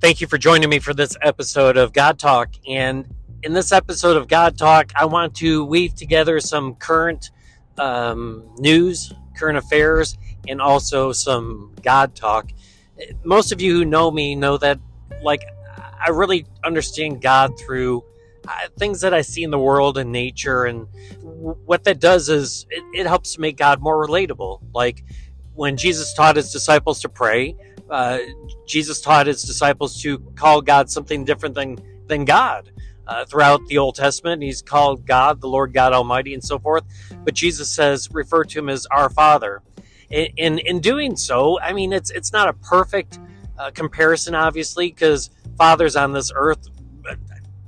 Thank you for joining me for this episode of God Talk. And in this episode of God Talk, I want to weave together some current news, current affairs, and also some God Talk. Most of you who know me know that, I really understand God through things that I see in the world and nature. And what that does is it helps to make God more relatable. Like when Jesus taught his disciples to pray, Jesus taught his disciples to call God something different than God. Throughout the Old Testament, he's called God, the Lord God Almighty, and so forth. But Jesus says, refer to him as our Father. In doing so, I mean, it's not a perfect comparison, obviously, because fathers on this earth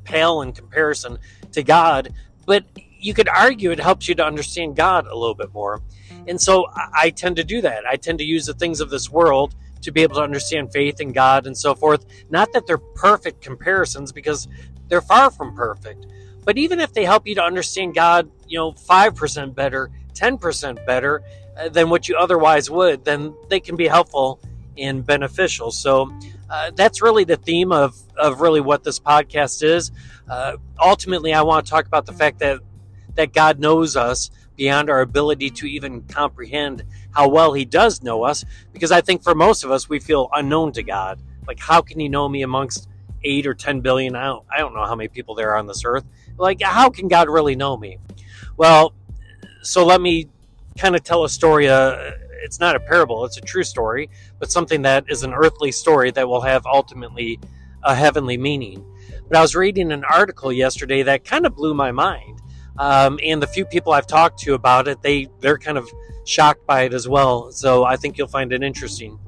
pale in comparison to God. But you could argue it helps you to understand God a little bit more. And so I tend to do that. I tend to use the things of this world to be able to understand faith in God and so forth. Not that they're perfect comparisons, because they're far from perfect. But even if they help you to understand God, 5% better, 10% better than what you otherwise would, then they can be helpful and beneficial. So that's really the theme of really what this podcast is. Ultimately, I want to talk about the fact that God knows us beyond our ability to even comprehend how well he does know us, because I think for most of us, we feel unknown to God. Like, how can he know me amongst 8 or 10 billion? I don't know how many people there are on this earth. Like, how can God really know me? Well, so let me kind of tell a story. It's not a parable, it's a true story, but something that is an earthly story that will have ultimately a heavenly meaning. But I was reading an article yesterday that kind of blew my mind. And the few people I've talked to about it, they're kind of shocked by it as well. So I think you'll find it interesting.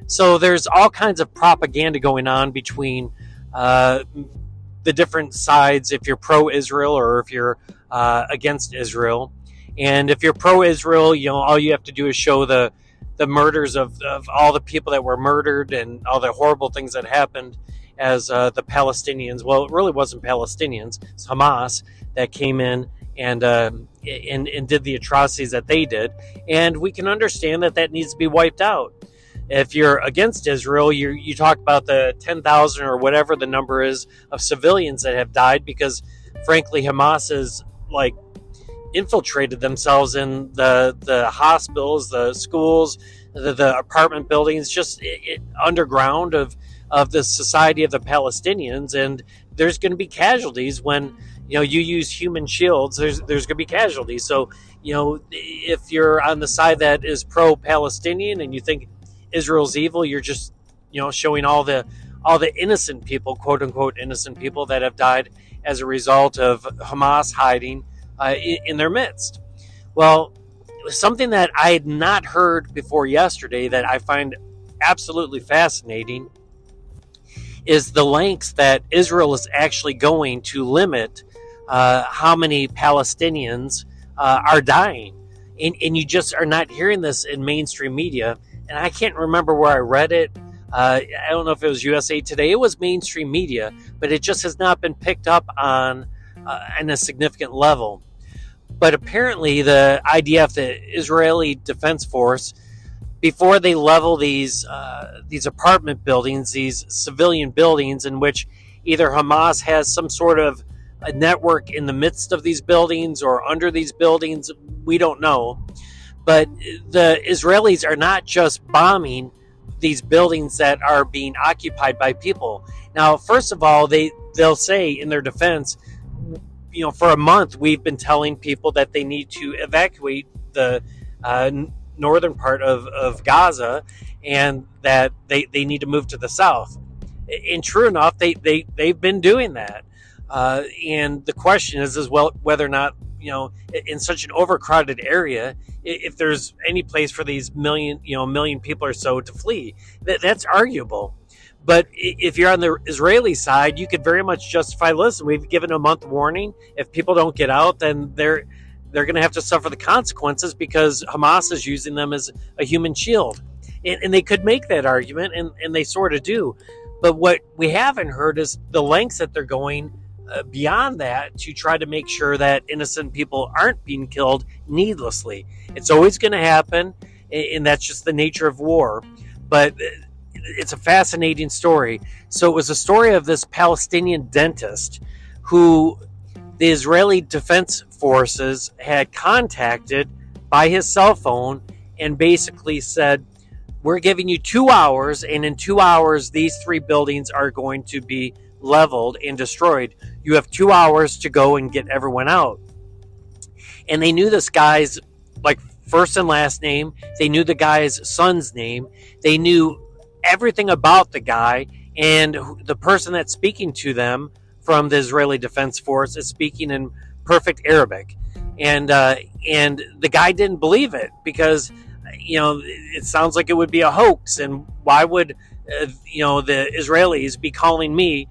So there's all kinds of propaganda going on between the different sides, if you're pro-Israel or if you're against Israel. And if you're pro-Israel, all you have to do is show the murders of all the people that were murdered and all the horrible things that happened as the Palestinians. Well, it really wasn't Palestinians. It's Hamas that came in and did the atrocities that they did. And we can understand that needs to be wiped out. If you're against Israel, you talk about the 10,000 or whatever the number is of civilians that have died, because frankly, Hamas has infiltrated themselves in the hospitals, the schools, the apartment buildings, just underground of the society of the Palestinians. And there's going to be casualties when you use human shields. There's going to be casualties. So if you're on the side that is pro-Palestinian and you think Israel's evil, you're just showing all the innocent people, quote unquote innocent people, that have died as a result of Hamas hiding in their midst. Well, something that I had not heard before yesterday that I find absolutely fascinating is the lengths that Israel is actually going to limit how many Palestinians are dying. And you just are not hearing this in mainstream media. And I can't remember where I read it. I don't know if it was USA Today. It was mainstream media, but it just has not been picked up on a significant level. But apparently the IDF, the Israeli Defense Force, before they level these apartment buildings, these civilian buildings in which either Hamas has some sort of a network in the midst of these buildings or under these buildings, we don't know. But the Israelis are not just bombing these buildings that are being occupied by people. Now, first of all, they'll say in their defense, for a month we've been telling people that they need to evacuate the northern part of Gaza and that they need to move to the south. And true enough, they've been doing that. And the question is well, whether or not, in such an overcrowded area, if there's any place for these million people or so to flee, that's arguable. But if you're on the Israeli side, you could very much justify, listen, we've given a month warning. If people don't get out, then they're going to have to suffer the consequences because Hamas is using them as a human shield. And they could make that argument, and they sort of do. But what we haven't heard is the lengths that they're going beyond that to try to make sure that innocent people aren't being killed needlessly. It's always going to happen, and that's just the nature of war. But it's a fascinating story. So it was a story of this Palestinian dentist who the Israeli Defense Forces had contacted by his cell phone and basically said, we're giving you 2 hours, and in 2 hours, these 3 buildings are going to be leveled and destroyed. You have 2 hours to go and get everyone out. And they knew this guy's like first and last name. They knew the guy's son's name. They knew everything about the guy, and the person that's speaking to them from the Israeli Defense Force is speaking in perfect Arabic. And the guy didn't believe it because, it sounds like it would be a hoax. And why would, the Israelis be calling me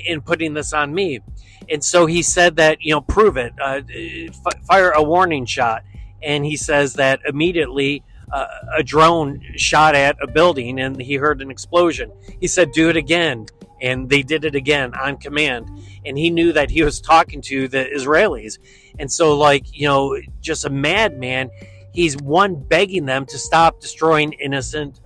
and putting this on me? And so he said that, prove it, fire a warning shot. And he says that immediately a drone shot at a building and he heard an explosion. He said, do it again. And they did it again on command. And he knew that he was talking to the Israelis. And so, just a madman, he's begging them to stop destroying innocent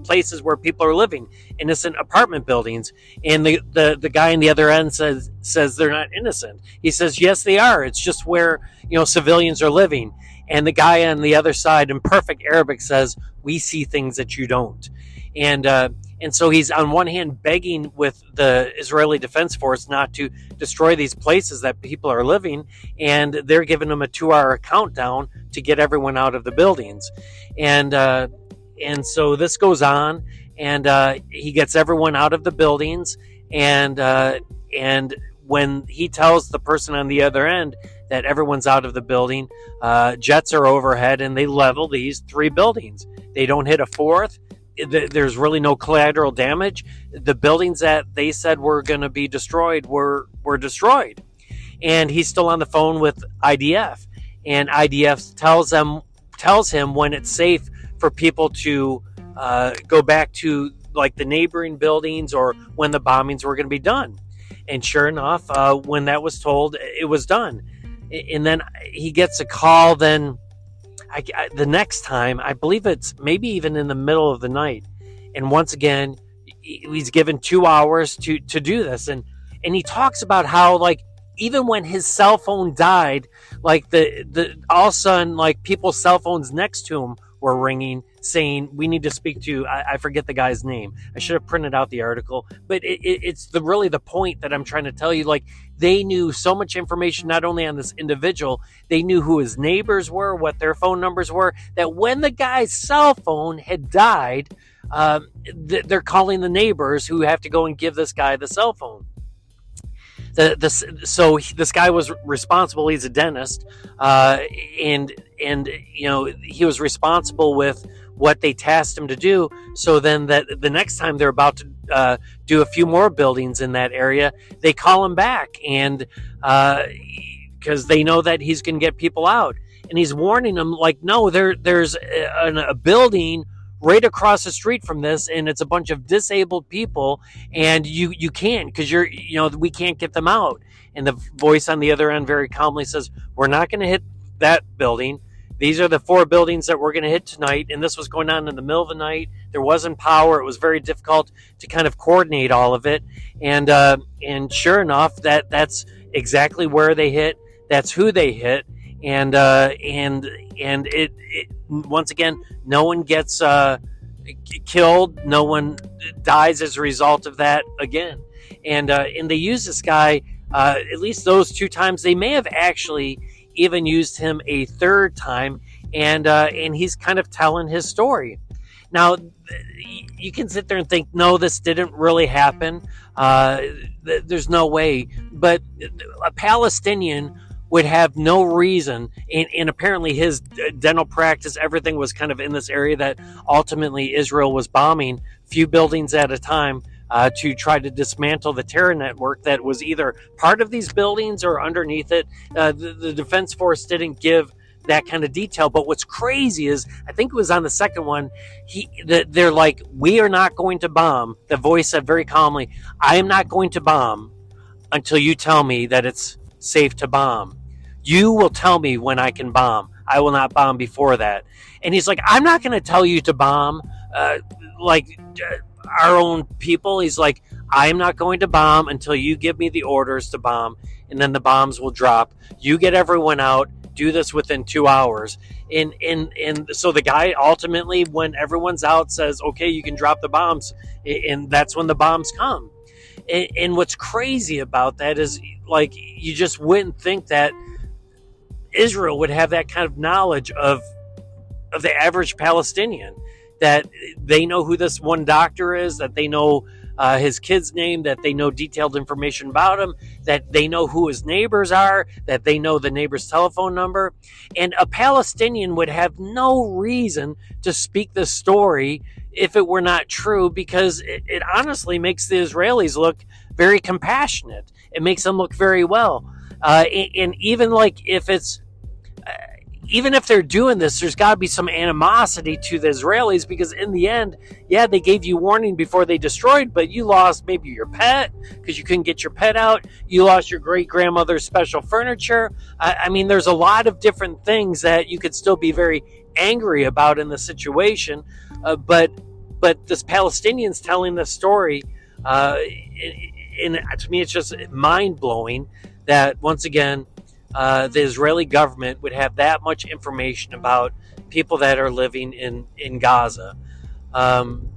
places where people are living, innocent apartment buildings. And the guy on the other end says they're not innocent. He says, yes, they are. It's just where, civilians are living. And the guy on the other side in perfect Arabic says, we see things that you don't. And so he's on one hand begging with the Israeli Defense Force not to destroy these places that people are living, and they're giving him a 2-hour countdown to get everyone out of the buildings. And so this goes on, and he gets everyone out of the buildings, and when he tells the person on the other end that everyone's out of the building, jets are overhead, and they level these 3 buildings. They don't hit a 4th. There's really no collateral damage. The buildings that they said were going to be destroyed were destroyed. And he's still on the phone with IDF. And IDF tells him when it's safe for people to go back to like the neighboring buildings or when the bombings were going to be done. And sure enough, when that was told, it was done. And then he gets a call then the next time, I believe it's maybe even in the middle of the night. And once again, he's given 2 hours to do this. And he talks about how, even when his cell phone died, the all of a sudden, people's cell phones next to him were ringing saying, we need to speak to, I forget the guy's name. I should have printed out the article, but it's really the point that I'm trying to tell you. They knew so much information, not only on this individual, they knew who his neighbors were, what their phone numbers were, that when the guy's cell phone had died, they're calling the neighbors who have to go and give this guy the cell phone. So this guy was responsible. He's a dentist, and he was responsible with what they tasked him to do. So then that the next time they're about to do a few more buildings in that area, they call him back, and because they know that he's going to get people out, and he's warning them no, there's a building right across the street from this, and it's a bunch of disabled people, and you can't, because we can't get them out. And the voice on the other end very calmly says, we're not going to hit that building. These are the 4 buildings that we're going to hit tonight. And this was going on in the middle of the night. There wasn't power. It was very difficult to kind of coordinate all of it. And sure enough, that's exactly where they hit. That's who they hit. And it once again, no one gets killed. No one dies as a result of that again. And they use this guy, at least those 2 times. They may have actually even used him a 3rd time, and he's kind of telling his story. Now, you can sit there and think, no, this didn't really happen. There's no way. But a Palestinian would have no reason, and apparently his dental practice, everything was kind of in this area that ultimately Israel was bombing few buildings at a time to try to dismantle the terror network that was either part of these buildings or underneath it. The Defense Force didn't give that kind of detail, but what's crazy is, I think it was on the second one, they're like, we are not going to bomb. The voice said very calmly, I am not going to bomb until you tell me that it's safe to bomb. You will tell me when I can bomb. I will not bomb before that. And he's like, I'm not going to tell you to bomb like our own people. He's like, I'm not going to bomb until you give me the orders to bomb, and then the bombs will drop. You get everyone out. Do this within 2 hours. And so the guy ultimately, when everyone's out, says, okay, you can drop the bombs. And that's when the bombs come. And what's crazy about that is, like, you just wouldn't think that Israel would have that kind of knowledge of the average Palestinian, that they know who this one doctor is, that they know his kid's name, that they know detailed information about him, that they know who his neighbors are, that they know the neighbor's telephone number. And a Palestinian would have no reason to speak this story if it were not true, because it honestly makes the Israelis look very compassionate. It makes them look very well. And even like if it's, even if they're doing this, there's got to be some animosity to the Israelis, because in the end, yeah, they gave you warning before they destroyed, but you lost maybe your pet because you couldn't get your pet out. You lost your great-grandmother's special furniture. I mean, there's a lot of different things that you could still be very angry about in the situation. But this Palestinians telling this story, and to me, it's just mind-blowing that, once again, the Israeli government would have that much information about people that are living in Gaza. And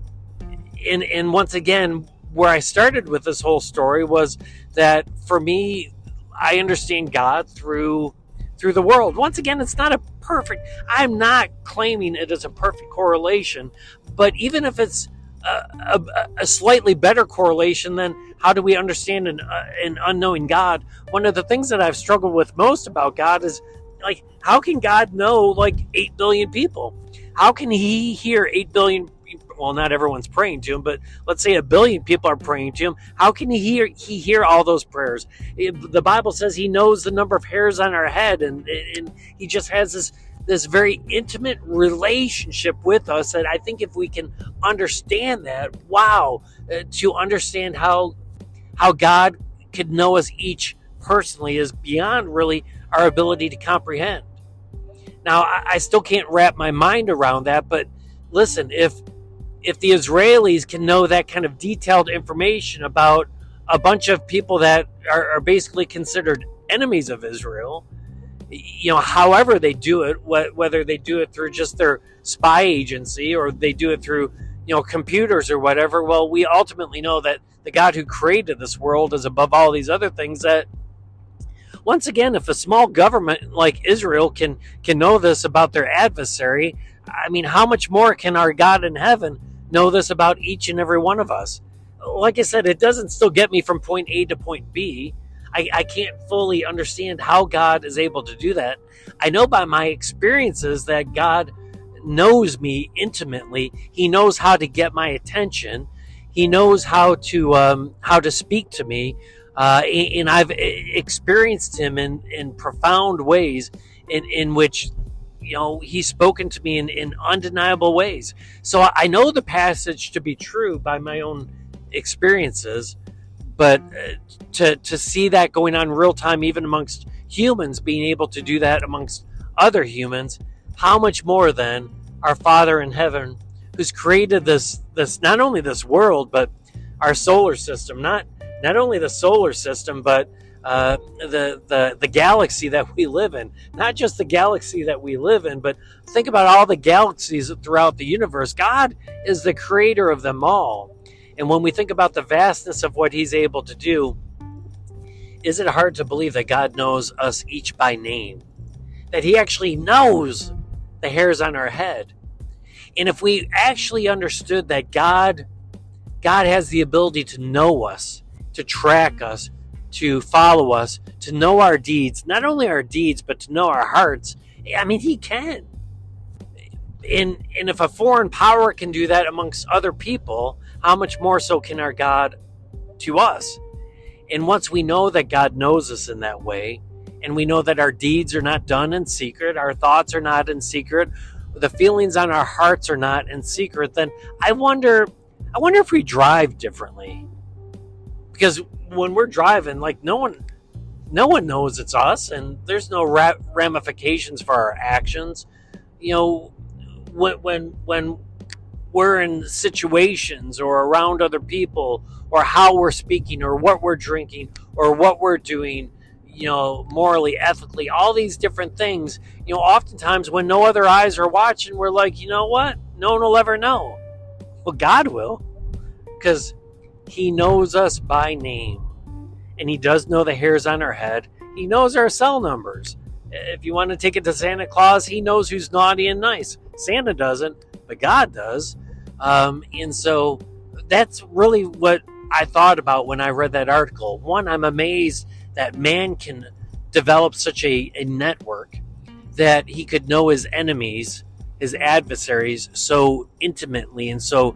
once again, where I started with this whole story was that, for me, I understand God through the world. Once again, it's not a perfect, I'm not claiming it is a perfect correlation, but even if it's a slightly better correlation, then how do we understand an unknowing God? One of the things that I've struggled with most about God is, like, how can God know, like, 8 billion people? How can he hear 8 billion people? Well, not everyone's praying to him, but let's say 1 billion people are praying to him. How can he hear all those prayers? The Bible says he knows the number of hairs on our head, and he just has this very intimate relationship with us. And I think if we can understand that, wow, to understand how God could know us each personally is beyond really our ability to comprehend. Now, I still can't wrap my mind around that, but listen, if the Israelis can know that kind of detailed information about a bunch of people that are basically considered enemies of Israel, however they do it, whether they do it through just their spy agency or they do it through, computers or whatever, well, we ultimately know that the God who created this world is above all these other things. That, once again, if a small government like Israel can know this about their adversary, I mean, how much more can our God in heaven know this about each and every one of us? Like I said, it doesn't still get me from point A to point B. I can't fully understand how God is able to do that. I know by my experiences that God knows me intimately. He knows how to get my attention. He knows how to speak to me. And I've experienced him in profound ways in which, he's spoken to me in undeniable ways. So I know the passage to be true by my own experiences, but to see that going on in real time, even amongst humans, being able to do that amongst other humans, how much more then our Father in heaven, who's created this not only this world, but our solar system, not only the solar system, but the galaxy that we live in. Not just the galaxy that we live in, but think about all the galaxies throughout the universe. God is the creator of them all. And when we think about the vastness of what he's able to do, is it hard to believe that God knows us each by name? That he actually knows the hairs on our head. And if we actually understood that God has the ability to know us, to track us, to follow us, to know our deeds, not only our deeds, but to know our hearts, I mean, he can. And if a foreign power can do that amongst other people, how much more so can our God to us? And once we know that God knows us in that way, and we know that our deeds are not done in secret, our thoughts are not in secret, the feelings on our hearts are not in secret, then I wonder if we drive differently. Because when we're driving, like, no no one knows it's us, and there's no ramifications for our actions. You know, when we're in situations or around other people, or how we're speaking, or what we're drinking, or what we're doing, morally, ethically, all these different things, oftentimes when no other eyes are watching, we're like, you know what? No one will ever know. Well, God will, because He knows us by name, and He does know the hairs on our head. He knows our cell numbers. If you want to take it to Santa Claus, He knows who's naughty and nice. Santa doesn't, but God does. And so that's really what I thought about when I read that article. One, I'm amazed that man can develop such a network that he could know his enemies, his adversaries, so intimately and so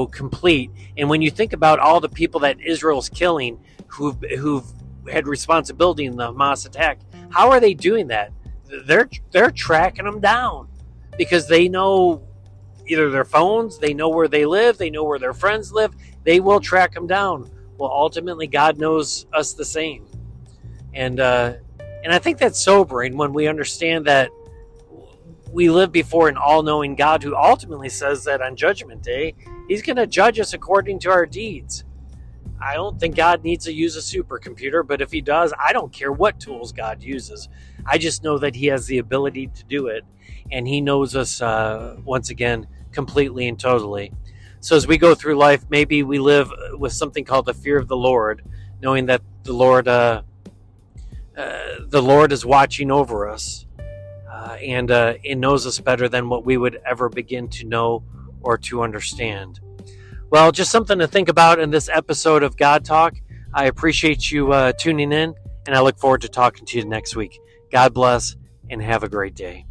complete. And when you think about all the people that Israel's killing who've had responsibility in the Hamas attack, how are they doing that? They're tracking them down because they know either their phones, they know where they live, they know where their friends live. They will track them down. Well, ultimately, God knows us the same, and I think that's sobering when we understand that we live before an all-knowing God who ultimately says that on Judgment Day, He's going to judge us according to our deeds. I don't think God needs to use a supercomputer, but if He does, I don't care what tools God uses. I just know that He has the ability to do it, and He knows us, once again, completely and totally. So as we go through life, maybe we live with something called the fear of the Lord, knowing that the Lord is watching over us, and it knows us better than what we would ever begin to know or to understand. Well, just something to think about in this episode of God Talk. I appreciate you tuning in, and I look forward to talking to you next week. God bless, and have a great day.